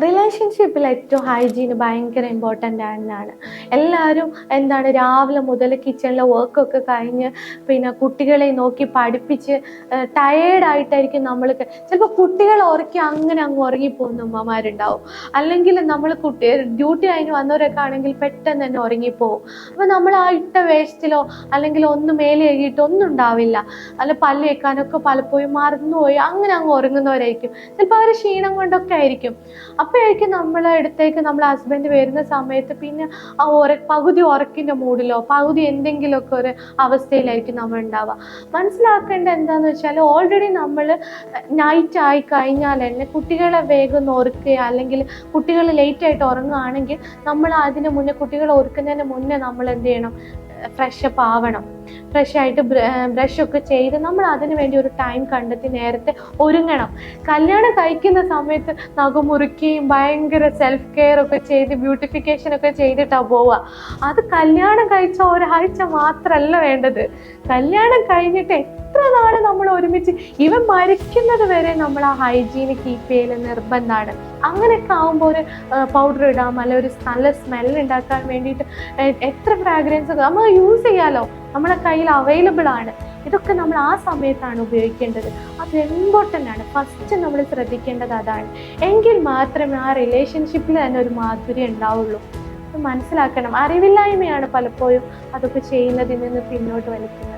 റിലേഷൻഷിപ്പിൽ ഏറ്റവും ഹൈജീൻ ഭയങ്കര ഇമ്പോർട്ടൻ്റ് ആണ്. എല്ലാവരും രാവിലെ മുതൽ കിച്ചണിലെ വർക്കൊക്കെ കഴിഞ്ഞ് പിന്നെ കുട്ടികളെ നോക്കി പഠിപ്പിച്ച് ടയേർഡായിട്ടായിരിക്കും നമ്മൾ. ചിലപ്പോൾ കുട്ടികൾ ഉറക്കി അങ്ങനെ അങ്ങ് ഉറങ്ങിപ്പോകുന്ന ഉമ്മമാരുണ്ടാവും. അല്ലെങ്കിൽ നമ്മൾ ഡ്യൂട്ടി കഴിഞ്ഞ് വന്നവരൊക്കെ ആണെങ്കിൽ പെട്ടെന്ന് തന്നെ ഉറങ്ങിപ്പോവും. അപ്പോൾ നമ്മൾ ആ ഇട്ട വേസ്റ്റിലോ അല്ലെങ്കിൽ ഒന്നും മേലെ കഴുകിയിട്ട് ഒന്നും ഉണ്ടാവില്ല. അല്ല പല്ല് വെക്കാനൊക്കെ പലപ്പോഴും മറന്നുപോയി അങ്ങനെ അങ്ങ് ഉറങ്ങുന്നവരായിരിക്കും. ചിലപ്പോൾ അവർ ക്ഷീണം കൊണ്ടൊക്കെ ആയിരിക്കും. അപ്പോഴേക്കും നമ്മളെ അടുത്തേക്ക് നമ്മളെ ഹസ്ബൻഡ് വരുന്ന സമയത്ത് പിന്നെ ആ പകുതി ഉറക്കിൻ്റെ മൂഡിലോ പകുതി എന്തെങ്കിലുമൊക്കെ ഒരു അവസ്ഥയിലായിരിക്കും നമ്മൾ ഉണ്ടാവുക. മനസ്സിലാക്കേണ്ടത് എന്താണെന്ന് വെച്ചാൽ ഓൾറെഡി നമ്മൾ നൈറ്റ് ആയി കഴിഞ്ഞാൽ തന്നെ കുട്ടികളെ വേഗം ഉറക്കുക, അല്ലെങ്കിൽ കുട്ടികൾ ലേറ്റായിട്ട് ഉറങ്ങുകയാണെങ്കിൽ നമ്മൾ അതിന് മുന്നേ കുട്ടികളെ ഉറക്കുന്നതിന് മുന്നേ നമ്മൾ എന്ത് ചെയ്യണം, ഫ്രഷപ്പ് ആവണം. ഫ്രഷായിട്ട് ബ്രഷൊക്കെ ചെയ്ത് നമ്മൾ അതിന് വേണ്ടി ഒരു ടൈം കണ്ടെത്തി നേരത്തെ ഒരുങ്ങണം. കല്യാണം കഴിക്കുന്ന സമയത്ത് നഖമുറുക്കിയും ഭയങ്കര സെൽഫ് കെയർ ഒക്കെ ചെയ്ത് ബ്യൂട്ടിഫിക്കേഷൻ ഒക്കെ ചെയ്തിട്ടാണ് പോവുക. അത് കല്യാണം കഴിച്ച ഒരാഴ്ച മാത്രമല്ല വേണ്ടത്. കല്യാണം കഴിഞ്ഞിട്ട് എത്ര നാൾ നമ്മൾ ഒരുമിച്ച് ഇവൻ മരിക്കുന്നത് വരെ നമ്മൾ ആ ഹൈജീന് കീപ്പ് ചെയ്യൽ നിർബന്ധമാണ്. അങ്ങനെയൊക്കെ ആകുമ്പോൾ ഒരു പൗഡർ ഇടാം, അല്ലെ ഒരു നല്ല സ്മെല്ല് ഉണ്ടാക്കാൻ വേണ്ടിയിട്ട് എത്ര ഫ്രാഗ്രൻസ് നമ്മൾ യൂസ് ചെയ്യാമല്ലോ, നമ്മളെ കയ്യിൽ അവൈലബിൾ ആണ്. ഇതൊക്കെ നമ്മൾ ആ സമയത്താണ് ഉപയോഗിക്കേണ്ടത്. അത് ഇമ്പോർട്ടൻ്റ് ആണ്. ഫസ്റ്റ് നമ്മൾ ശ്രദ്ധിക്കേണ്ടത് അതാണ്. എങ്കിൽ മാത്രമേ ആ റിലേഷൻഷിപ്പിൽ തന്നെ ഒരു മാധുര്യം ഉണ്ടാവുള്ളൂ. അത് മനസ്സിലാക്കണം. അറിവില്ലായ്മയാണ് പലപ്പോഴും അതൊക്കെ ചെയ്യുന്നതിൽ നിന്ന് പിന്നോട്ട് വലിക്കുന്നത്.